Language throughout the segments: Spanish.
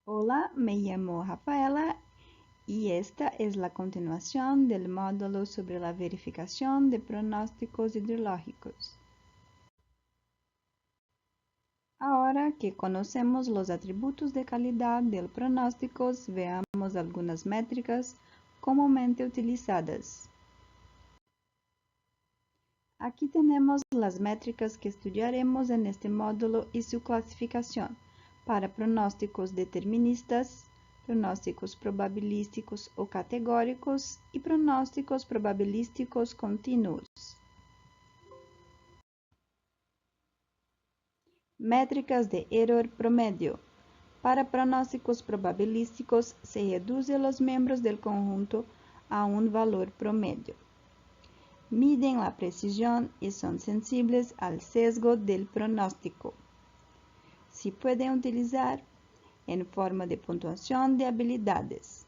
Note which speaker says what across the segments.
Speaker 1: Hola, me llamo Rafaela y esta es la continuación del módulo sobre la verificación de pronósticos hidrológicos. Ahora que conocemos los atributos de calidad del pronóstico, veamos algunas métricas comúnmente utilizadas. Aquí tenemos las métricas que estudiaremos en este módulo y su clasificación para pronósticos deterministas, pronósticos probabilísticos o categóricos y pronósticos probabilísticos continuos. Métricas de error promedio. Para pronósticos probabilísticos se reduce los miembros del conjunto a un valor promedio. Miden la precisión y son sensibles al sesgo del pronóstico. Se pueden utilizar en forma de puntuación de habilidades.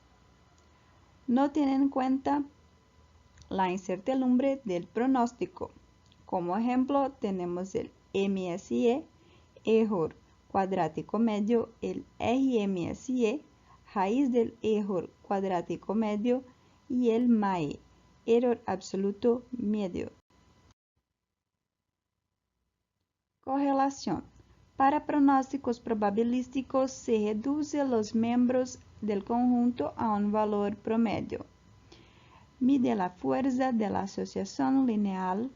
Speaker 1: No tienen en cuenta la incertidumbre del pronóstico. Como ejemplo, tenemos el MSE, error cuadrático medio, el RMSE, raíz del error cuadrático medio, y el MAE, error absoluto medio. Correlación. Para pronósticos probabilísticos se reduce los miembros del conjunto a un valor promedio. Mide la fuerza de la asociación lineal.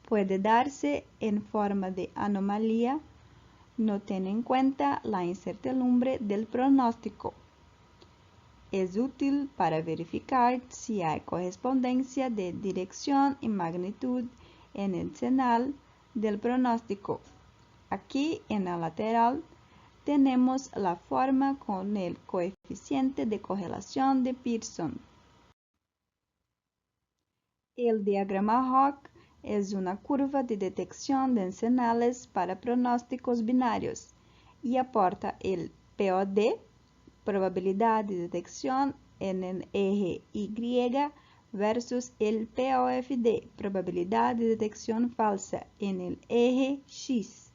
Speaker 1: Puede darse en forma de anomalía. No tiene en cuenta la incertidumbre del pronóstico. Es útil para verificar si hay correspondencia de dirección y magnitud en el señal del pronóstico. Aquí en la lateral tenemos la forma con el coeficiente de correlación de Pearson. El diagrama Hock es una curva de detección de señales para pronósticos binarios y aporta el POD, probabilidad de detección en el eje Y, versus el POFD, probabilidad de detección falsa en el eje X.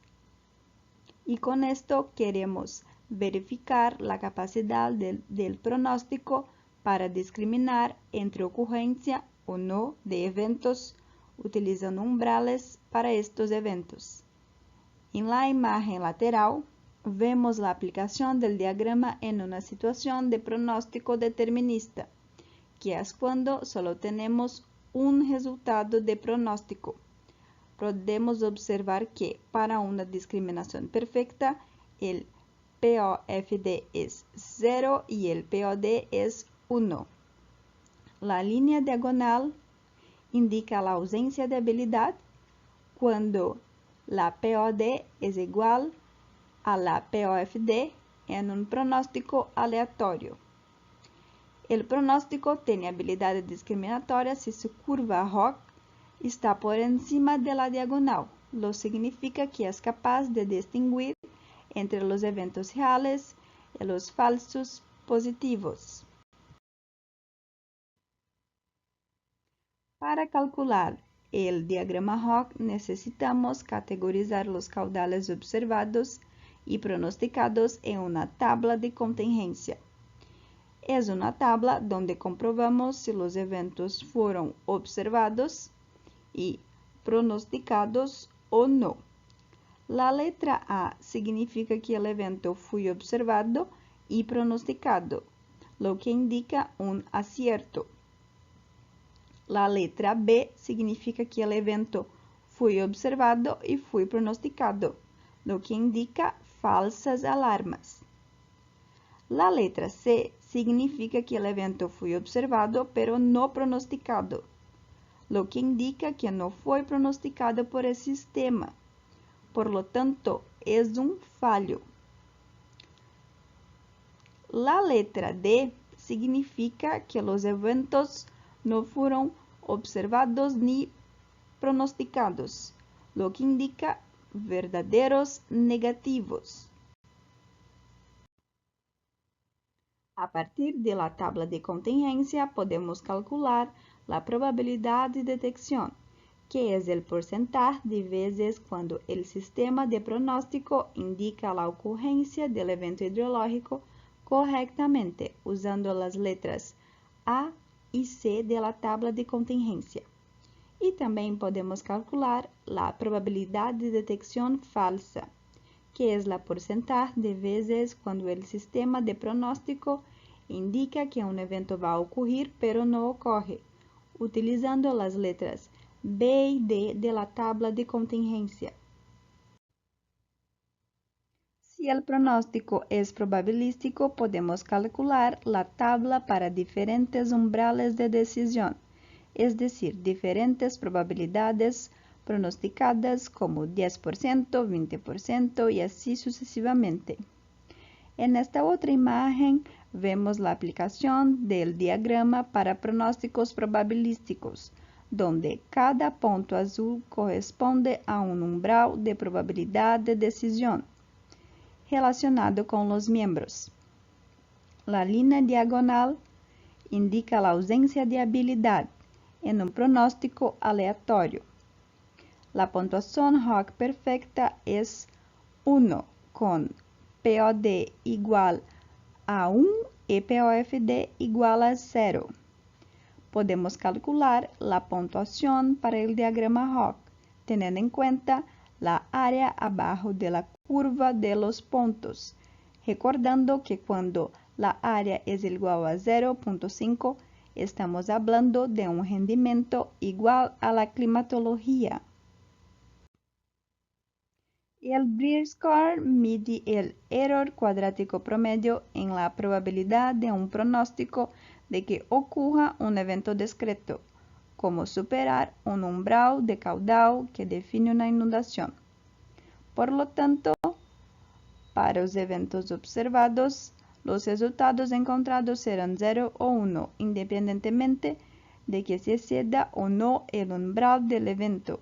Speaker 1: Y con esto queremos verificar la capacidad del pronóstico para discriminar entre ocurrencia o no de eventos, utilizando umbrales para estos eventos. En la imagen lateral, vemos la aplicación del diagrama en una situación de pronóstico determinista, que es cuando solo tenemos un resultado de pronóstico. Podemos observar que para una discriminación perfecta, el POFD es 0 y el POD es 1. La línea diagonal indica la ausencia de habilidad cuando la POD es igual a la POFD en un pronóstico aleatorio. El pronóstico tiene habilidad discriminatoria si su curva Hock está por encima de la diagonal, lo significa que es capaz de distinguir entre los eventos reales y los falsos positivos. Para calcular el diagrama Hock necesitamos categorizar los caudales observados y pronosticados en una tabla de contingencia. Es una tabla donde comprobamos si los eventos fueron observados y pronosticados o no. La letra A significa que el evento fue observado y pronosticado, lo que indica un acierto. La letra B significa que el evento fue observado y fue pronosticado, lo que indica falsas alarmas. La letra C significa que el evento fue observado pero no pronosticado, lo que indica que no fue pronosticado por el sistema. Por lo tanto, es un fallo. La letra D significa que los eventos no fueron observados ni pronosticados, lo que indica verdaderos negativos. A partir de la tabla de contingencia, podemos calcular la probabilidad de detección, que es el porcentaje de veces cuando el sistema de pronóstico indica la ocurrencia del evento hidrológico correctamente usando las letras A y C de la tabla de contingencia. Y también podemos calcular la probabilidad de detección falsa, que es la porcentaje de veces cuando el sistema de pronóstico indica que un evento va a ocurrir pero no ocurre, utilizando las letras B y D de la tabla de contingencia. Si el pronóstico es probabilístico, podemos calcular la tabla para diferentes umbrales de decisión, es decir, diferentes probabilidades pronosticadas como 10%, 20% y así sucesivamente. En esta otra imagen vemos la aplicación del diagrama para pronósticos probabilísticos, donde cada punto azul corresponde a un umbral de probabilidad de decisión relacionado con los miembros. La línea diagonal indica la ausencia de habilidad en un pronóstico aleatorio. La puntuación Hawk perfecta es 1 con POD igual a 1 y POFD igual a 0. Podemos calcular la puntuación para el diagrama Hawk, teniendo en cuenta la área abajo de la curva de los puntos, recordando que cuando la área es igual a 0.5, estamos hablando de un rendimiento igual a la climatología. El Beer-Score mide el error cuadrático promedio en la probabilidad de un pronóstico de que ocurra un evento discreto, como superar un umbral de caudal que define una inundación. Por lo tanto, para los eventos observados, los resultados encontrados serán 0 o 1, independientemente de que se exceda o no el umbral del evento.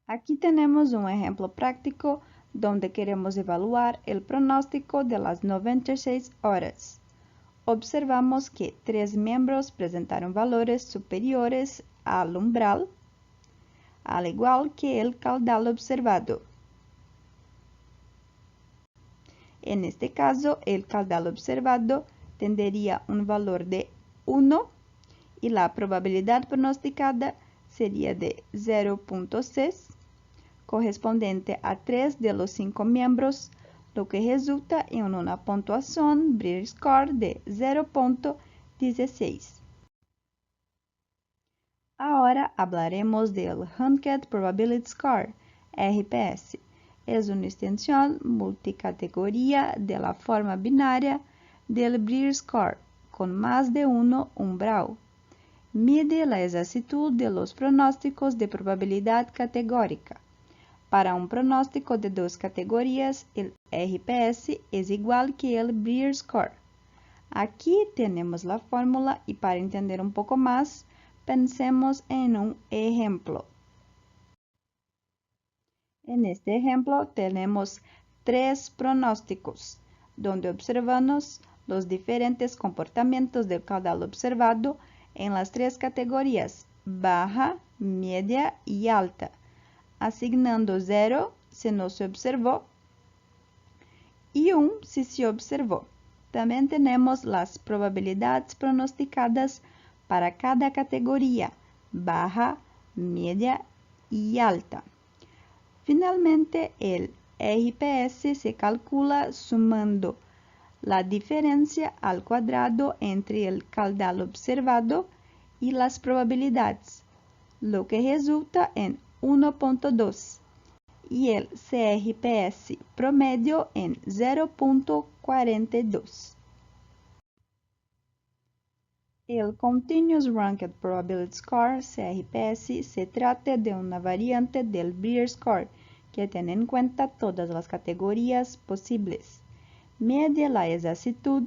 Speaker 1: Aquí tenemos un ejemplo práctico donde queremos evaluar el pronóstico de las 96 horas. Observamos que 3 miembros presentaron valores superiores al umbral, al igual que el caudal observado. En este caso, el caudal observado tendría un valor de 1 y la probabilidad pronosticada sería de 0.6, correspondiente a 3 de los 5 miembros, lo que resulta en una puntuación Beer-Score de 0.16. Ahora hablaremos del Hunkett Probability Score, RPS. Es una extensión multicategoría de la forma binaria del Beer-Score, con más de un umbral. Mide la exactitud de los pronósticos de probabilidad categórica. Para un pronóstico de 2 categorías, el RPS es igual que el Beer-Score. Aquí tenemos la fórmula y para entender un poco más, pensemos en un ejemplo. En este ejemplo tenemos 3 pronósticos, donde observamos los diferentes comportamientos del caudal observado en las 3 categorías, baja, media y alta, asignando 0 si no se observó y 1 si se observó. También tenemos las probabilidades pronosticadas para cada categoría, baja, media y alta. Finalmente, el RPS se calcula sumando la diferencia al cuadrado entre el caudal observado y las probabilidades, lo que resulta en 1.2 y el CRPS promedio en 0.42. El Continuous Ranked Probability Score, CRPS, se trata de una variante del Beer-Score que tiene en cuenta todas las categorías posibles. Mide la exactitud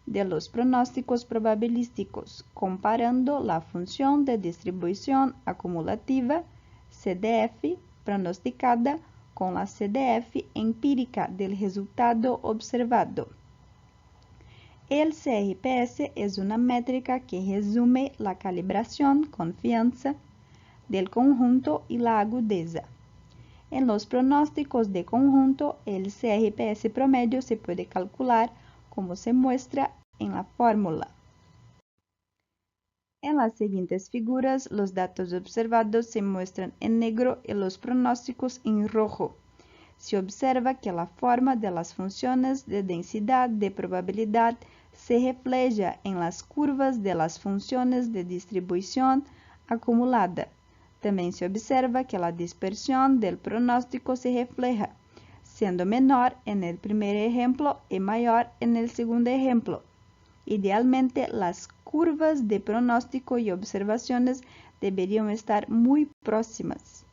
Speaker 1: de los pronósticos probabilísticos, comparando la función de distribución acumulativa, CDF, pronosticada con la CDF empírica del resultado observado. El CRPS es una métrica que resume la calibración, confianza del conjunto y la agudeza. En los pronósticos de conjunto, el CRPS promedio se puede calcular como se muestra en la fórmula. En las siguientes figuras, los datos observados se muestran en negro y los pronósticos en rojo. Se observa que la forma de las funciones de densidad de probabilidad se refleja en las curvas de las funciones de distribución acumulada. También se observa que la dispersión del pronóstico se refleja, siendo menor en el primer ejemplo y mayor en el segundo ejemplo. Idealmente, las curvas de pronóstico y observaciones deberían estar muy próximas.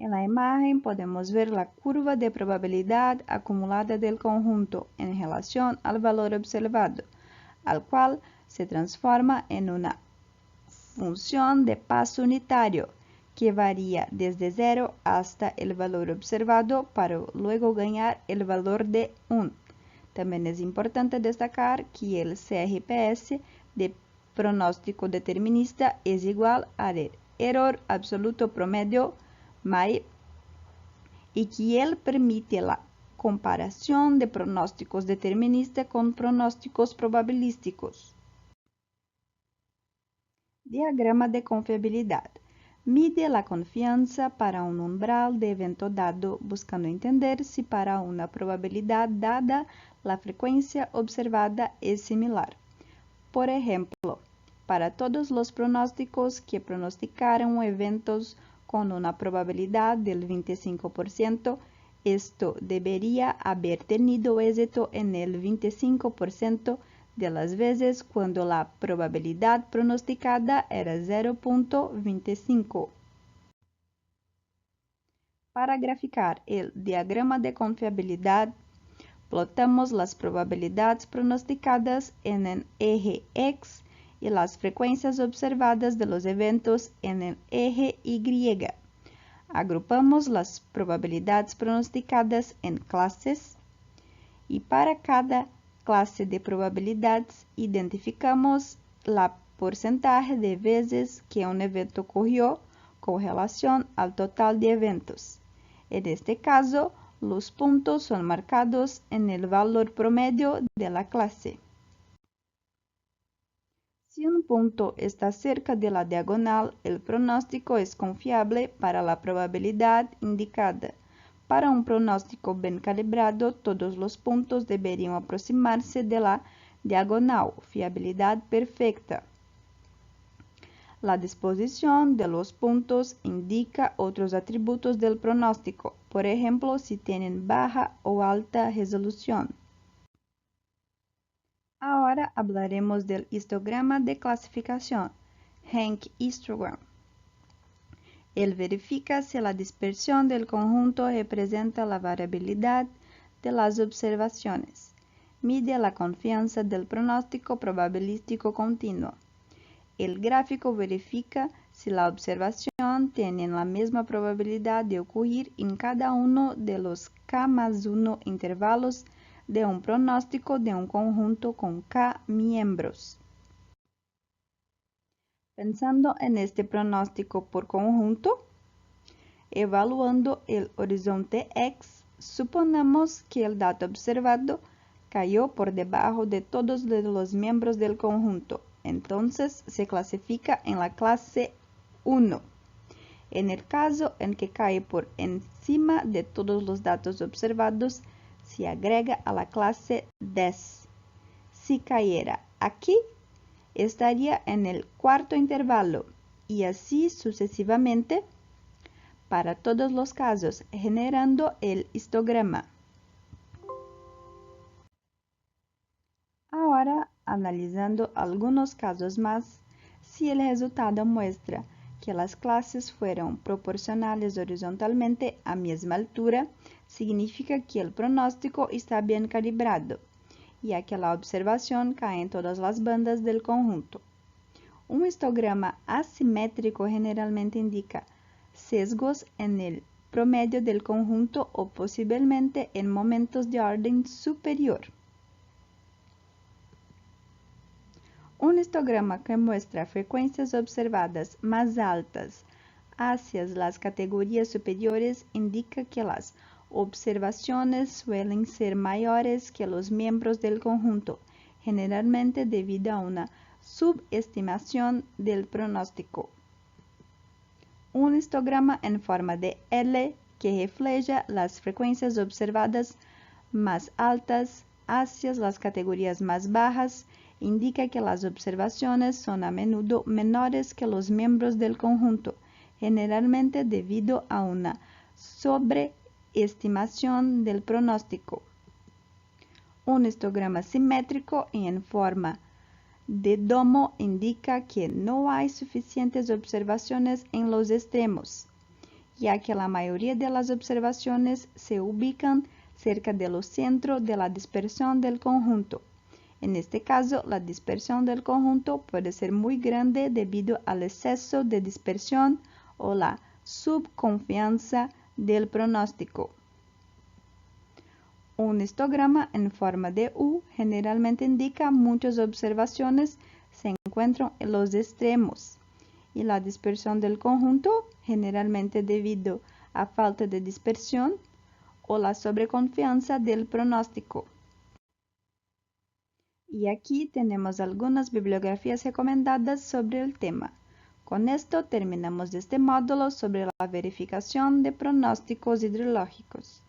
Speaker 1: En la imagen podemos ver la curva de probabilidad acumulada del conjunto en relación al valor observado, al cual se transforma en una función de paso unitario que varía desde 0 hasta el valor observado para luego ganar el valor de 1. También es importante destacar que el CRPS de pronóstico determinista es igual al error absoluto promedio MAI y que él permite la comparación de pronósticos deterministas con pronósticos probabilísticos. Diagrama de confiabilidad. Mide la confianza para un umbral de evento dado, buscando entender si para una probabilidad dada la frecuencia observada es similar. Por ejemplo, para todos los pronósticos que pronosticaron eventos con una probabilidad del 25%, esto debería haber tenido éxito en el 25% de las veces cuando la probabilidad pronosticada era 0.25. Para graficar el diagrama de confiabilidad, plotamos las probabilidades pronosticadas en el eje X y las frecuencias observadas de los eventos en el eje Y. Agrupamos las probabilidades pronosticadas en clases y para cada clase de probabilidades identificamos la porcentaje de veces que un evento ocurrió con relación al total de eventos. En este caso, los puntos son marcados en el valor promedio de la clase. Si un punto está cerca de la diagonal, el pronóstico es confiable para la probabilidad indicada. Para un pronóstico bien calibrado, todos los puntos deberían aproximarse de la diagonal, fiabilidad perfecta. La disposición de los puntos indica otros atributos del pronóstico, por ejemplo, si tienen baja o alta resolución. Ahora hablaremos del histograma de clasificación, Hank histogram. Él verifica si la dispersión del conjunto representa la variabilidad de las observaciones. Mide la confianza del pronóstico probabilístico continuo. El gráfico verifica si la observación tiene la misma probabilidad de ocurrir en cada uno de los K+1 intervalos de un pronóstico de un conjunto con K miembros. Pensando en este pronóstico por conjunto, evaluando el horizonte X, suponemos que el dato observado cayó por debajo de todos los miembros del conjunto. Entonces se clasifica en la clase 1. En el caso en que cae por encima de todos los datos observados, se agrega a la clase 10. Si cayera aquí, estaría en el cuarto intervalo y así sucesivamente para todos los casos, generando el histograma. Ahora, analizando algunos casos más, si el resultado muestra que las clases fueron proporcionales horizontalmente a misma altura, significa que el pronóstico está bien calibrado, ya que la observación cae en todas las bandas del conjunto. Un histograma asimétrico generalmente indica sesgos en el promedio del conjunto o posiblemente en momentos de orden superior. Un histograma que muestra frecuencias observadas más altas hacia las categorías superiores indica que las observaciones suelen ser mayores que los miembros del conjunto, generalmente debido a una subestimación del pronóstico. Un histograma en forma de L que refleja las frecuencias observadas más altas hacia las categorías más bajas indica que las observaciones son a menudo menores que los miembros del conjunto, generalmente debido a una sobreestimación del pronóstico. Un histograma simétrico y en forma de domo indica que no hay suficientes observaciones en los extremos, ya que la mayoría de las observaciones se ubican cerca del centro de la dispersión del conjunto. En este caso, la dispersión del conjunto puede ser muy grande debido al exceso de dispersión o la subconfianza del pronóstico. Un histograma en forma de U generalmente indica muchas observaciones se encuentran en los extremos y la dispersión del conjunto, generalmente debido a falta de dispersión o la sobreconfianza del pronóstico. Y aquí tenemos algunas bibliografías recomendadas sobre el tema. Con esto terminamos este módulo sobre la verificación de pronósticos hidrológicos.